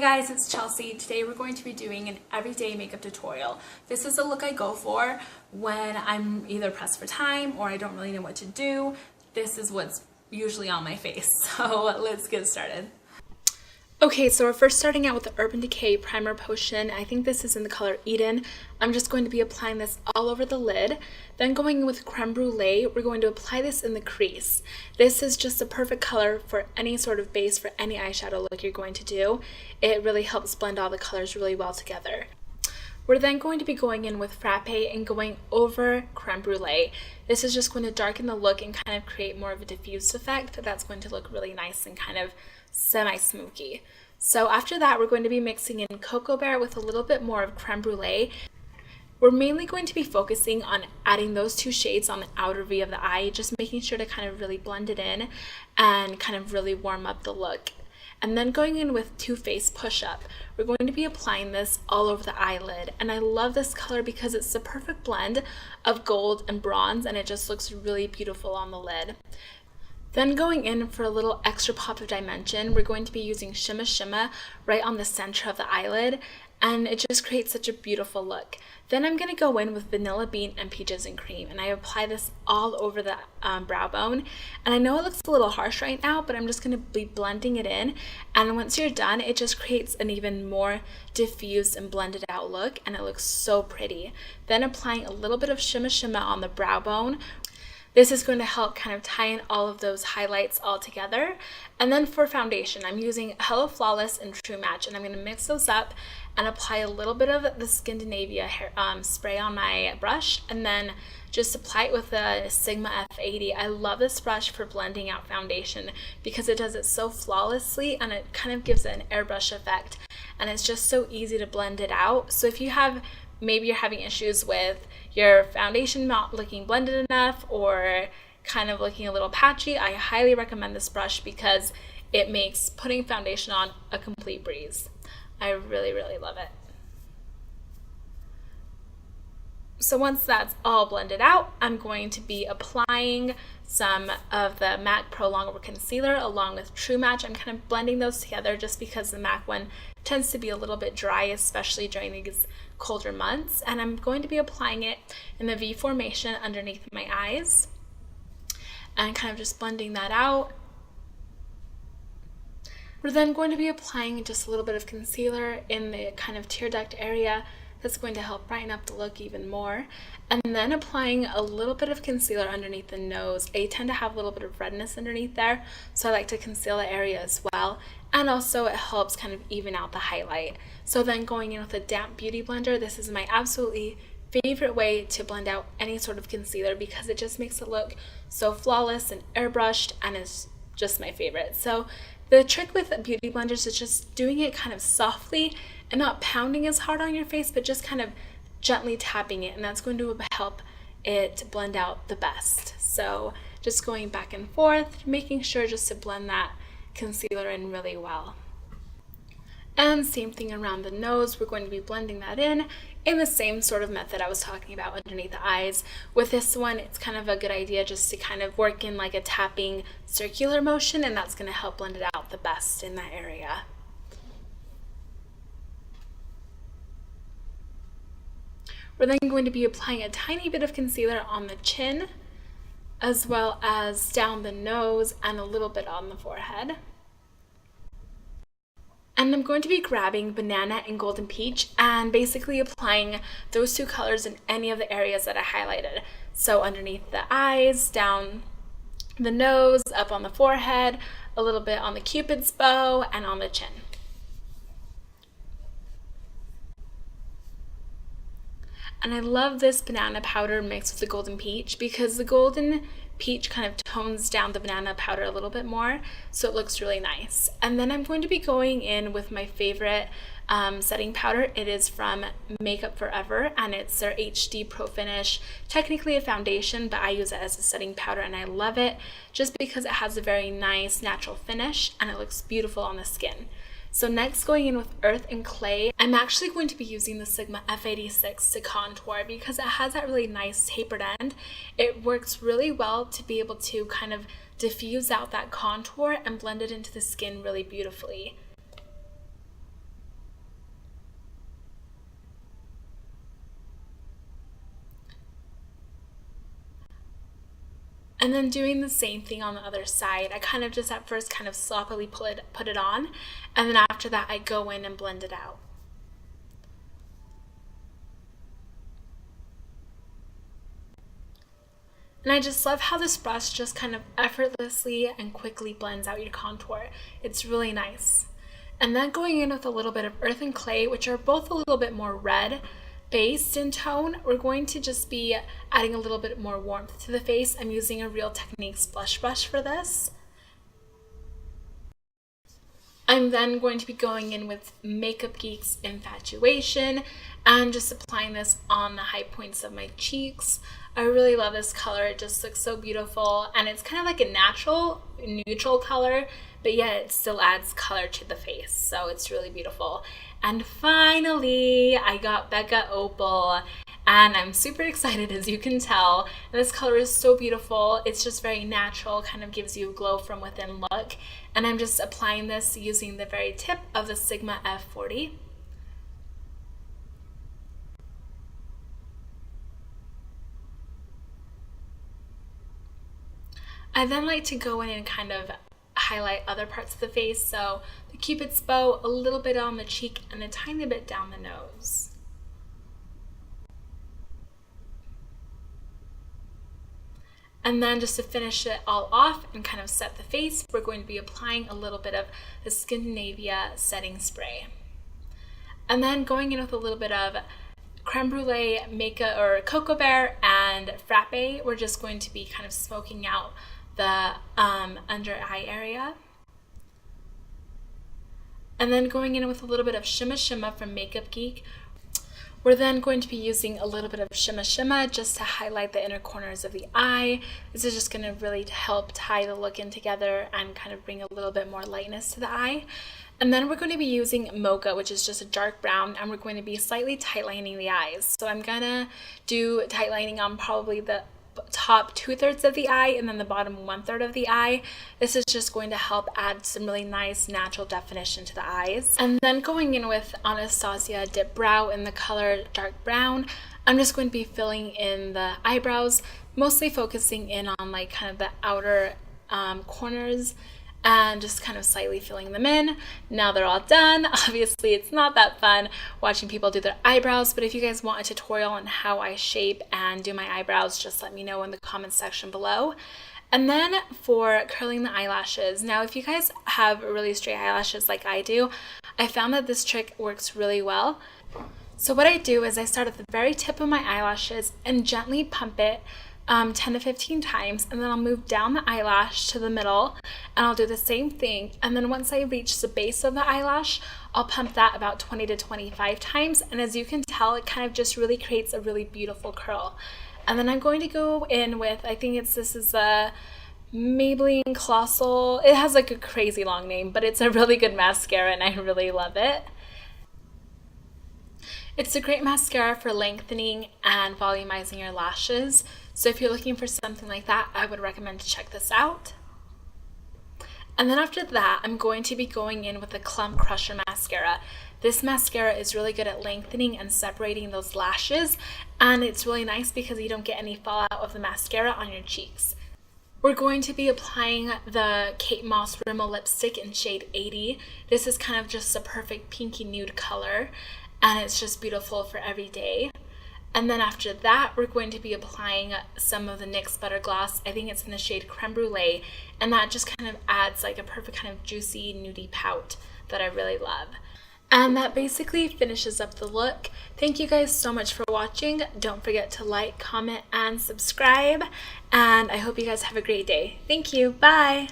Hey guys, it's Chelsea. Today we're going to be doing an everyday makeup tutorial. This is the look I go for when I'm either pressed for time or I don't really know what to do. This is what's usually on my face. So let's get started. Okay, so we're first starting out with the Urban Decay Primer Potion. I think this is in the color Eden. I'm just going to be applying this all over the lid. Then going in with Creme Brulee, we're going to apply this in the crease. This is just a perfect color for any sort of base for any eyeshadow look you're going to do. It really helps blend all the colors really well together. We're then going to be going in with Frappe and going over Creme Brulee. This is just going to darken the look and kind of create more of a diffused effect that's going to look really nice and kind of semi-smoky. So after that, we're going to be mixing in Cocoa Bear with a little bit more of Creme Brulee. We're mainly going to be focusing on adding those two shades on the outer V of the eye, just making sure to kind of really blend it in and kind of really warm up the look. And then going in with Too Faced Push Up, we're going to be applying this all over the eyelid. And I love this color because it's the perfect blend of gold and bronze, and it just looks really beautiful on the lid. Then going in for a little extra pop of dimension, we're going to be using Shimma Shimma right on the center of the eyelid, and it just creates such a beautiful look. Then I'm going to go in with Vanilla Bean and Peaches and Cream, and I apply this all over the brow bone. And I know it looks a little harsh right now, but I'm just going to be blending it in, and once you're done, it just creates an even more diffused and blended out look, and it looks so pretty. Then applying a little bit of Shimma Shimma on the brow bone. This is going to help kind of tie in all of those highlights all together. And then for foundation, I'm using Hello Flawless and True Match, and I'm going to mix those up and apply a little bit of the Skindinavia hair, spray on my brush, and then just apply it with the Sigma F80. I love this brush for blending out foundation because it does it so flawlessly, and it kind of gives it an airbrush effect, and it's just so easy to blend it out. So if you have maybe you're having issues with your foundation not looking blended enough or kind of looking a little patchy, I highly recommend this brush because it makes putting foundation on a complete breeze. I really, really love it. So once that's all blended out, I'm going to be applying some of the MAC Pro Longwear Concealer along with True Match. I'm kind of blending those together just because the MAC one tends to be a little bit dry, especially during these colder months. And I'm going to be applying it in the V formation underneath my eyes and kind of just blending that out. We're then going to be applying just a little bit of concealer in the kind of tear duct area. That's going to help brighten up the look even more. And then applying a little bit of concealer underneath the nose. I tend to have a little bit of redness underneath there, so I like to conceal the area as well. And also it helps kind of even out the highlight. So then going in with a damp beauty blender, this is my absolutely favorite way to blend out any sort of concealer because it just makes it look so flawless and airbrushed, and it's just my favorite. So the trick with beauty blenders is just doing it kind of softly and not pounding as hard on your face, but just kind of gently tapping it, and that's going to help it blend out the best. So just going back and forth, making sure just to blend that concealer in really well. And same thing around the nose, we're going to be blending that in the same sort of method I was talking about underneath the eyes. With this one, it's kind of a good idea just to kind of work in like a tapping circular motion, and that's going to help blend it out the best in that area. We're then going to be applying a tiny bit of concealer on the chin, as well as down the nose and a little bit on the forehead. And I'm going to be grabbing Banana and Golden Peach and basically applying those two colors in any of the areas that I highlighted. So underneath the eyes, down the nose, up on the forehead, a little bit on the Cupid's bow, and on the chin. And I love this banana powder mixed with the golden peach because the golden peach kind of tones down the banana powder a little bit more, so it looks really nice. And then I'm going to be going in with my favorite setting powder. It is from Makeup Forever, and it's their HD Pro Finish. Technically a foundation, but I use it as a setting powder, and I love it just because it has a very nice natural finish and it looks beautiful on the skin. So next, going in with Earth and Clay, I'm actually going to be using the Sigma F86 to contour because it has that really nice tapered end. It works really well to be able to kind of diffuse out that contour and blend it into the skin really beautifully. And then doing the same thing on the other side. I kind of just at first kind of sloppily put it on, and then after that I go in and blend it out. And I just love how this brush just kind of effortlessly and quickly blends out your contour. It's really nice. And then going in with a little bit of earth and clay, which are both a little bit more red based in tone, we're going to just be adding a little bit more warmth to the face. I'm using a Real Techniques blush brush for this. I'm then going to be going in with Makeup Geek's Infatuation and just applying this on the high points of my cheeks. I really love this color. It just looks so beautiful, and it's kind of like a natural, neutral color, but yet it still adds color to the face, so it's really beautiful. And finally, I got Becca Opal, and I'm super excited, as you can tell. And this color is so beautiful. It's just very natural, kind of gives you a glow from within look. And I'm just applying this using the very tip of the Sigma F40. I then like to go in and kind of highlight other parts of the face, so the Cupid's bow, a little bit on the cheek, and a tiny bit down the nose. And then just to finish it all off and kind of set the face, we're going to be applying a little bit of the Scandinavia setting spray. And then going in with a little bit of creme brulee, cocoa bear, and frappe. We're just going to be kind of smoking out the under eye area. And then going in with a little bit of Shimma Shimma from Makeup Geek. We're then going to be using a little bit of Shimma Shimma just to highlight the inner corners of the eye. This is just going to really help tie the look in together and kind of bring a little bit more lightness to the eye. And then we're going to be using Mocha, which is just a dark brown, and we're going to be slightly tightlining the eyes. So I'm going to do tightlining on probably the top 2/3 of the eye and then the bottom 1/3 of the eye. This is just going to help add some really nice natural definition to the eyes. And then going in with Anastasia Dip Brow in the color dark brown, I'm just going to be filling in the eyebrows, mostly focusing in on like kind of the outer corners, and just kind of slightly filling them in. Now they're all done. Obviously it's not that fun watching people do their eyebrows, but if you guys want a tutorial on how I shape and do my eyebrows, just let me know in the comments section below. And then for curling the eyelashes, now if you guys have really straight eyelashes like I do, I found that this trick works really well. So what I do is I start at the very tip of my eyelashes and gently pump it 10 to 15 times, and then I'll move down the eyelash to the middle, and I'll do the same thing. And then once I reach the base of the eyelash, I'll pump that about 20 to 25 times, and as you can tell, it kind of just really creates a really beautiful curl. And then I'm going to go in with, I think this is a Maybelline Colossal. It has like a crazy long name, but it's a really good mascara and I really love it. It's a great mascara for lengthening and volumizing your lashes. So if you're looking for something like that, I would recommend to check this out. And then after that, I'm going to be going in with the Clump Crusher mascara. This mascara is really good at lengthening and separating those lashes, and it's really nice because you don't get any fallout of the mascara on your cheeks. We're going to be applying the Kate Moss Rimmel lipstick in shade 80. This is kind of just a perfect pinky nude color, and it's just beautiful for every day. And then after that, we're going to be applying some of the NYX Butter Gloss. I think it's in the shade Creme Brulee, and that just kind of adds like a perfect kind of juicy, nudie pout that I really love. And that basically finishes up the look. Thank you guys so much for watching. Don't forget to like, comment, and subscribe. And I hope you guys have a great day. Thank you. Bye.